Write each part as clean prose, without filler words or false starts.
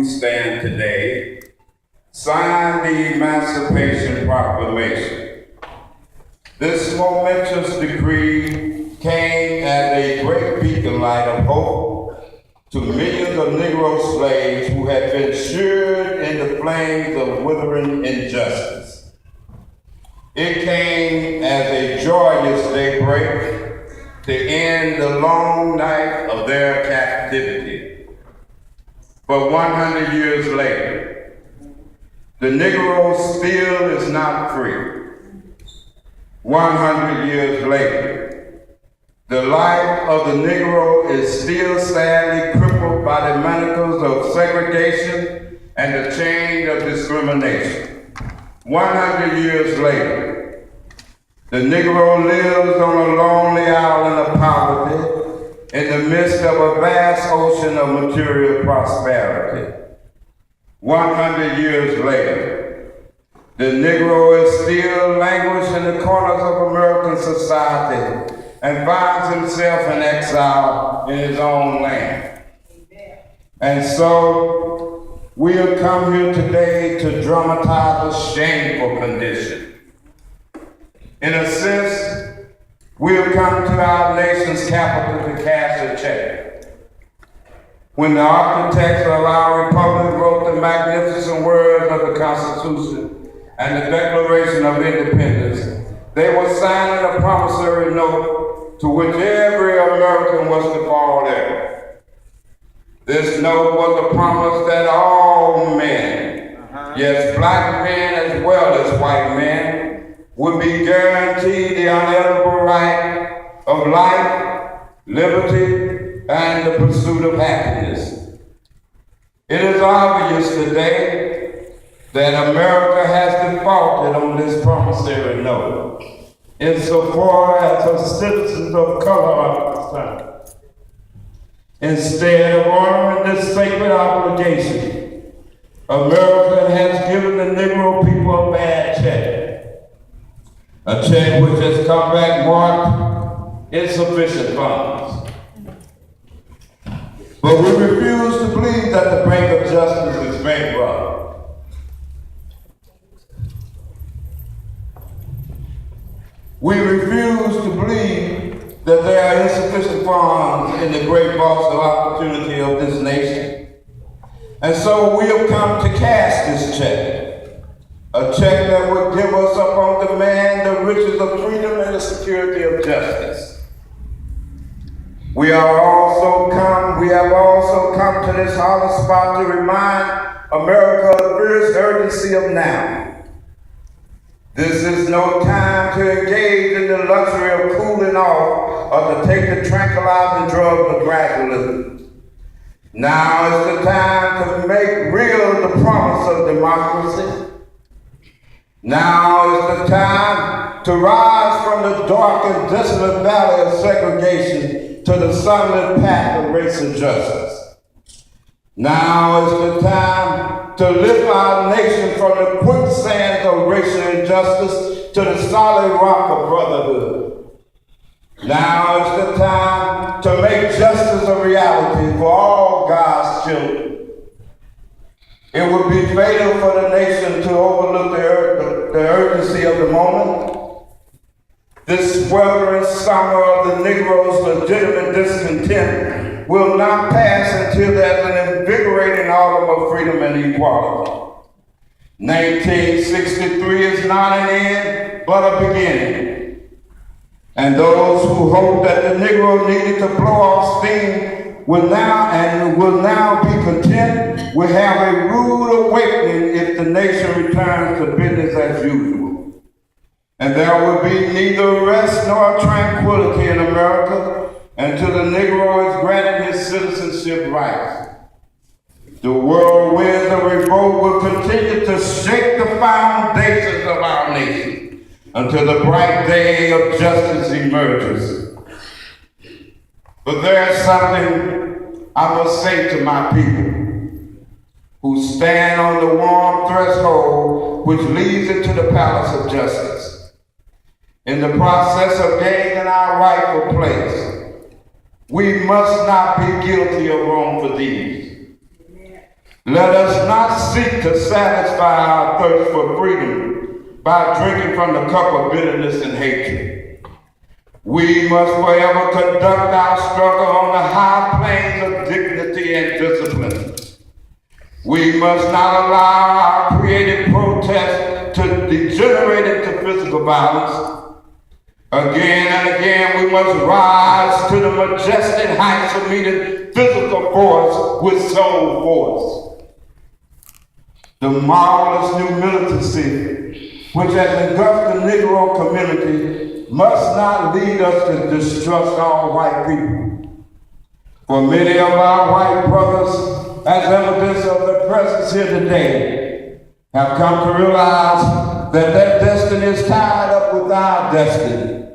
you stand today, signed the Emancipation Proclamation. This momentous decree came as a great beacon light of hope to millions of Negro slaves who had been seared in the flames of withering injustice. It came as a joyous daybreak to end the long night of their captivity. But 100 years later, the Negro still is not free. 100 years later, the life of the Negro is still sadly crippled by the manacles of segregation and the chain of discrimination. 100 years later, the Negro lives on a lonely island of poverty in the midst of a vast ocean of material prosperity. 100 years later, the Negro is still languishing in the corners of American society and finds himself in exile in his own land. And so, we have come here today to dramatize a shameful condition. In a sense, we have come to our nation's capital to cash a check. When the architects of our republic wrote the magnificent words of the Constitution and the Declaration of Independence, they were signing a promissory note to which every American was to fall heir. This note was a promise that all men, yes, black men as well as white men, would be guaranteed the unalienable right of life, liberty, and the pursuit of happiness. It is obvious today that America has defaulted on this promissory note insofar as her citizens of color are concerned. Instead of honoring this sacred obligation, America has given the Negro people a bad check. A check which has come back marked insufficient funds. But we refuse to believe that the bank of justice is bankrupt. We refuse to believe that there are insufficient funds in the great vaults of opportunity of this nation. And so we have come to cash this check. A check that would give us upon demand the riches of freedom and the security of justice. We have also come to this hollow spot to remind America of the fierce urgency of now. This is no time to engage in the luxury of cooling off or to take the tranquilizing drug of gradualism. Now is the time to make real the promise of democracy. Now is the time to rise from the dark and desolate valley of segregation to the sunlit path of racial justice. Now is the time to lift our nation from the quicksand of racial injustice to the solid rock of brotherhood. Now is the time to make justice a reality for all God's children. It would be fatal for the nation to overlook the urgency of the moment. This sweltering summer of the Negro's legitimate discontent will not pass until there's an invigorating autumn of freedom and equality. 1963 is not an end, but a beginning. And those who hope that the Negro needed to blow off steam will now be content will have a rude awakening if the nation returns to business as usual. And there will be neither rest nor tranquility in America until the Negro is granted his citizenship rights. The whirlwinds of revolt will continue to shake the foundations of our nation until the bright day of justice emerges. But there's something I must say to my people who stand on the warm threshold which leads into the palace of justice. In the process of gaining our rightful place, we must not be guilty of wrongful deeds. Let us not seek to satisfy our thirst for freedom by drinking from the cup of bitterness and hatred. We must forever conduct our struggle on the high planes of dignity and discipline. We must not allow our creative protest to degenerate into physical violence. Again and again, we must rise to the majestic heights of meeting physical force with soul force. The marvelous new militancy which has engulfed the Negro community must not lead us to distrust all white people. For many of our white brothers, as evidence of their presence here today, have come to realize that their destiny is tied up with our destiny.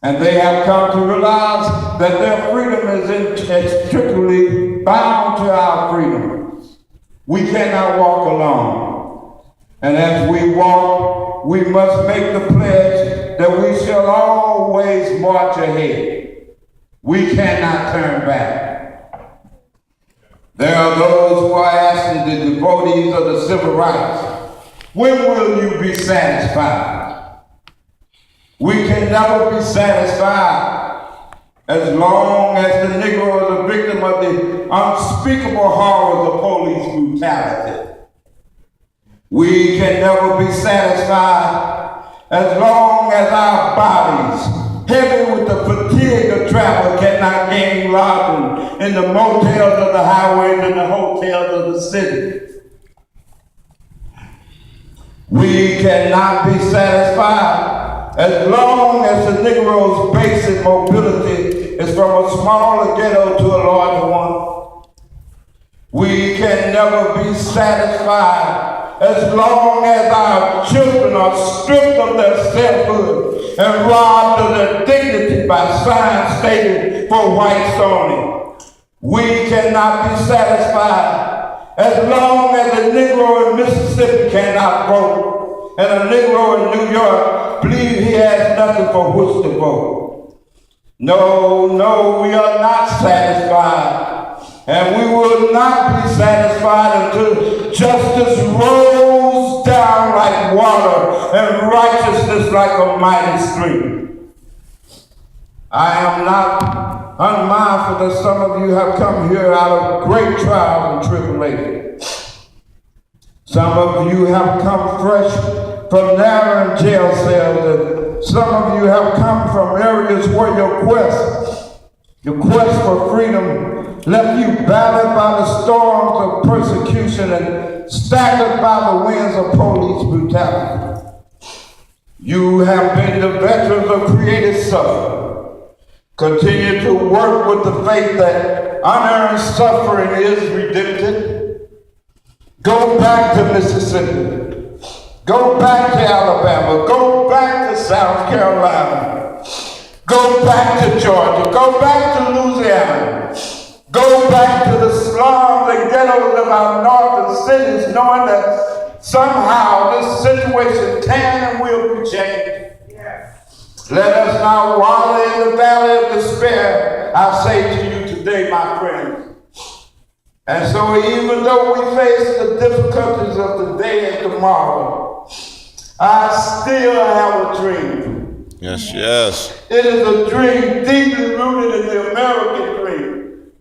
And they have come to realize that their freedom is inextricably bound to our freedom. We cannot walk alone. And as we walk, we must make the pledge that we shall always march ahead. We cannot turn back. There are those who are asking the devotees of the civil rights, when will you be satisfied? We can never be satisfied as long as the Negro is a victim of the unspeakable horrors of police brutality. We can never be satisfied as long as our bodies, heavy with the fatigue of travel, cannot gain lodging in the motels of the highways and the hotels of the city. We cannot be satisfied as long as the Negro's basic mobility is from a smaller ghetto to a larger one. We can never be satisfied as long as our children are stripped of their selfhood and robbed of their dignity by signs stated for whites only. We cannot be satisfied as long as a Negro in Mississippi cannot vote and a Negro in New York believes he has nothing for which to vote. No, we are not satisfied. And we will not be satisfied until justice rolls down like water and righteousness like a mighty stream. I am not unmindful that some of you have come here out of great trials and tribulation. Some of you have come fresh from narrow jail cells, and some of you have come from areas where your quest for freedom left you battered by the storms of persecution and staggered by the winds of police brutality. You have been the veterans of creative suffering. Continue to work with the faith that unearned suffering is redempted. Go back to Mississippi. Go back to Alabama. Go back to South Carolina. Go back to Georgia. Go back to Louisiana. Go back to the slums and ghettos of our northern cities, knowing that somehow this situation can and will be changed. Let us not wallow in the valley of despair, I say to you today, my friends. And so even though we face the difficulties of today and tomorrow, I still have a dream. Yes. It is a dream deeply rooted in the American dream.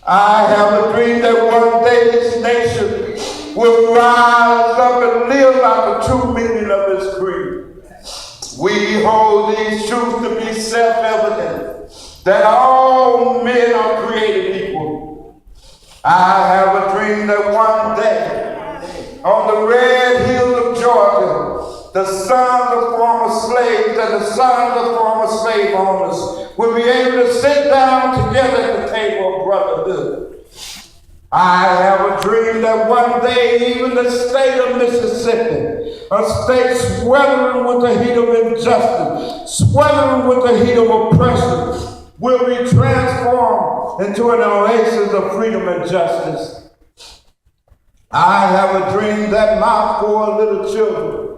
I have a dream that one day this nation will rise up and live out the true meaning of its creed. We hold these truths to be self-evident, that all men are created equal. I have a dream that one day, on the red hills of Georgia, the sons of former slaves and the sons of former slave owners will be able to sit down together at the table of brotherhood. I have a dream that one day even the state of Mississippi, a state sweltering with the heat of injustice, sweltering with the heat of oppression, will be transformed into an oasis of freedom and justice. I have a dream that my 4 little children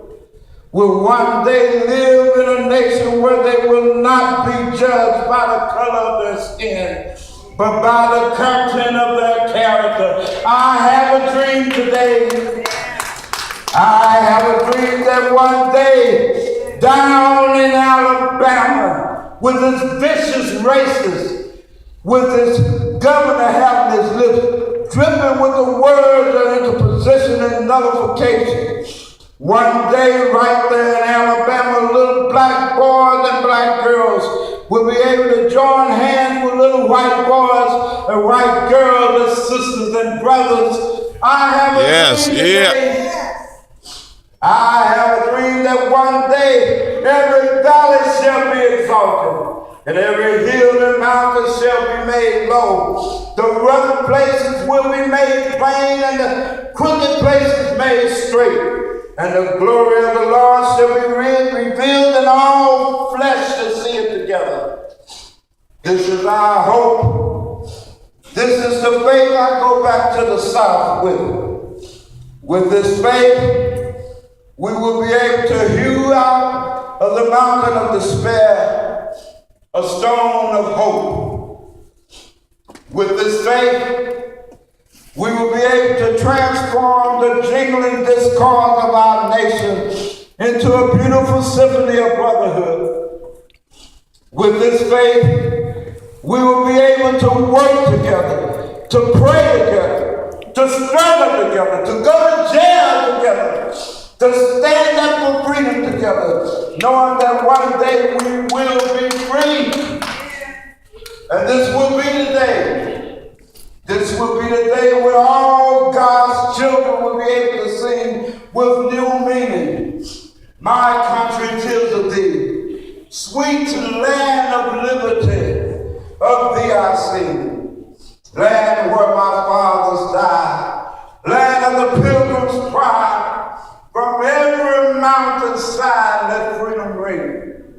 will one day live in a nation where they will not be judged by the color of their skin, but by the content of their character. I have a dream today. I have a dream that one day, down in Alabama, with its vicious racists, with its governor having his lips dripping with the words of interposition and nullification, one day right there in Alabama, little black boys and black girls will be able to join hands with little white boys and white girls and sisters and brothers. I have a dream today. I have a dream that one day every valley shall be exalted, and every hill and mountain shall be made low. The rough places will be made plain, and the crooked places made straight. And the glory of the Lord shall be revealed, and all flesh shall see it together. This is our hope. This is the faith I go back to the South with. With this faith, we will be able to hew out of the mountain of despair a stone of hope. With this faith, we will be able to transform the jingling discord of our nation into a beautiful symphony of brotherhood. With this faith, we will be able to work together, to pray together, to struggle together, to go to jail together, to stand up for freedom together, knowing that one day we will be free. And this will be the day. This will be the day when all God's children will be able to sing with new meaning. My country, 'tis of thee, sweet land of liberty, of thee I sing. Land where my fathers died, land of the pilgrim's pride. From every mountainside, let freedom ring.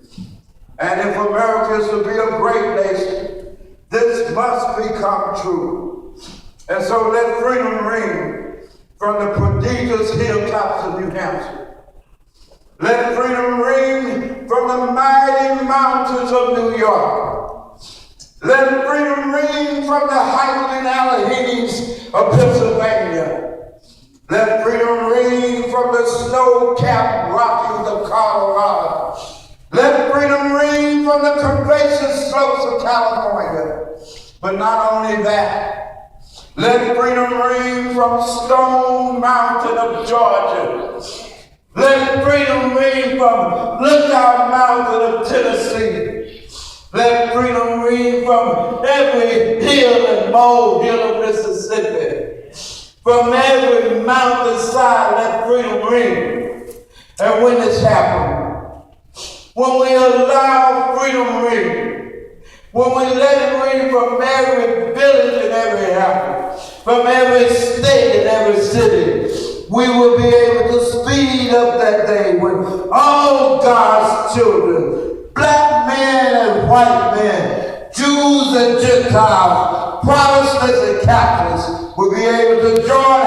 And if America is to be a great nation, this must become true. And so let freedom ring from the prodigious hilltops of New Hampshire. Let freedom ring from the mighty mountains of New York. Let freedom ring from the hiking Alleghenies of Pennsylvania. Let freedom ring from the snow-capped Rockies of Colorado. Let freedom ring from the curvaceous slopes of California. But not only that, let freedom ring from Stone Mountain of Georgia. Let freedom ring from Lookout Mountain of Tennessee. Let freedom ring from every hill and molehill of Mississippi. From every mountainside, let freedom ring. And when this happens, when we allow freedom ring, when we let it ring from every village and every house, from every state and every city, we will be able to speed up that day when all God's children, black men and white men, Jews and Gentiles, Protestants and Catholics, will be able to join